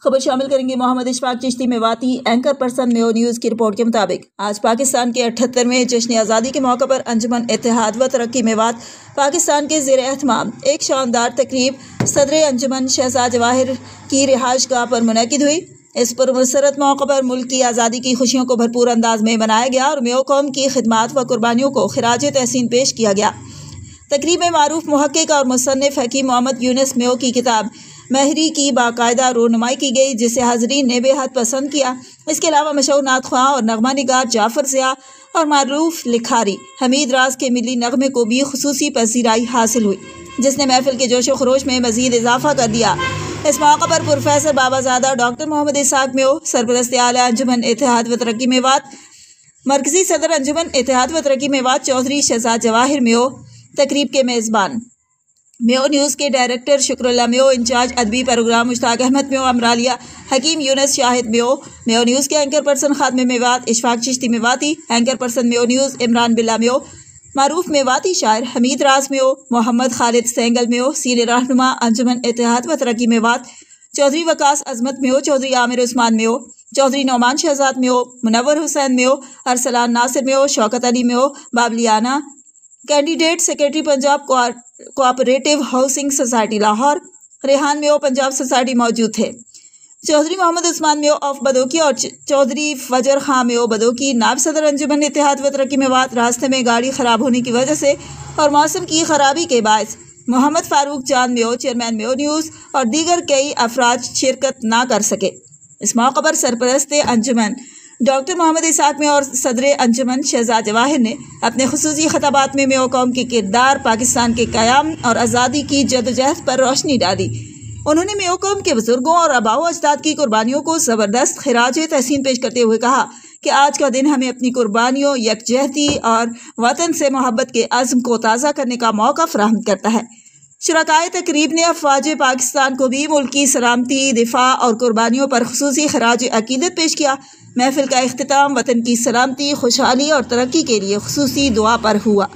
खबर शामिल करेंगे Mohammad Ishfaq Chishti Mewati. Anchor person Mayo news की रिपोर्ट के मुताबिक आज पाकिस्तान के 78वें जश्न आज़ादी के मौके पर अंजुमन इत्तेहाद व तरक्की मेवात पाकिस्तान के ज़ेर एहतमाम एक शानदार तकरीब सदर अंजुमन शहजाद जवाहिर की रिहाइशगाह पर मुनक़िद हुई। इस पुरमसरत मौके पर मुल्क की आज़ादी की खुशियों को भरपूर अंदाज में मनाया गया और मेयो कौम की खिदमात व कुर्बानियों को खिराज तहसीन पेश किया गया। तकरीब में मारूफ मुहक्किक और मुसन्निफ हकीम मोहम्मद यूनुस मेयो की किताब महरी की बाकायदा रोनुमाई की गई, जिसे हाज़रीन ने बेहद पसंद किया। इसके अलावा मशहूर नात ख्वां और नगमा निगार जाफर ज़िया और मारूफ लिखारी हमीद राज के मिली नगमे को भी खुसूसी पसीराई हासिल हुई, जिसने महफिल के जोशो खरोश में मजीद इजाफा कर दिया। इस मौके पर प्रोफेसर बाबाजादा डॉक्टर मोहम्मद इसाक मेयो, सरपरस्त आला अंजुमन इत्तेहाद व तरक्की मेवात, मरकजी सदर अंजुमन इत्तेहाद व तरक्की मेवात चौधरी शहजाद जवाहिर मेयो तकरीब के मेज़बान। मेयो न्यूज़ के डायरेक्टर शुक्रुल्लाह मेयो, इंचार्ज अदबी प्रोग्राम मुश्ताक अहमद मेयो अमरालिया, हकीम यूनुस शाहिद मेयो, मेयो न्यूज़ के एंकर पर्सन खादमे Mewat Ishfaq Chishti Mewati, anchor person Mayo news Imran Billa Mayo, मारूफ मेवाती शायर हमीद राज मेयो, मोहम्मद खालिद सेंगल मेयो, सीनियर रहनुमा अंजुमन इत्तेहाद व Taraqqi Mewat, Chaudhry Waqas Azmat Mayo, Chaudhry Aamir Usman Mayo, Chaudhry Nauman Shahzad Mayo, Munawar Hussain Mayo, Arsalan Nasir Mayo, Shaukat Ali Mayo, Babliana candidate secretary Punjab cooperative housing society Lahore, Rehan Mayo Punjab society मौजूद थे। चौधरी मोहम्मद उस्मान मेयो ऑफ बदोकी और चौधरी फजर खां मेयो बदोकी नायब सदर अंजुमन इत्तेहाद व तरक्की मेवात रास्ते में गाड़ी खराब होने की वजह से और मौसम की खराबी के बायस मोहम्मद फारूक जान मेयो चेयरमैन मेयो न्यूज़ और दीगर कई अफराद शिरकत ना कर सके। इस मौके पर सरपरस्त अंजुमन डॉक्टर मोहम्मद इसाक में और सदर अंजुमन शहजाद जवाहिर ने अपने खुसूसी खताबात में मेयो कौम के किरदार, पाकिस्तान के क़याम और आज़ादी की जदोजहद पर रोशनी डाली। उन्होंने मेयो कौम के बुजुर्गों और आबाओ अजदाद की कुर्बानियों को ज़बरदस्त खिराज तहसीन पेश करते हुए कहा कि आज का दिन हमें अपनी कुर्बानियों, यकजहती और वतन से मोहब्बत के अज़्म को ताज़ा करने का मौका फराहम करता है। शुरकाए तकरीब ने अफवाज पाकिस्तान को भी मुल्क की सलामती, दिफा और कुर्बानियों पर खुसूसी खराज अकीदत पेश किया। महफिल का इख्तिताम वतन की सलामती, खुशहाली और तरक्की के लिए खुसूसी दुआ पर हुआ।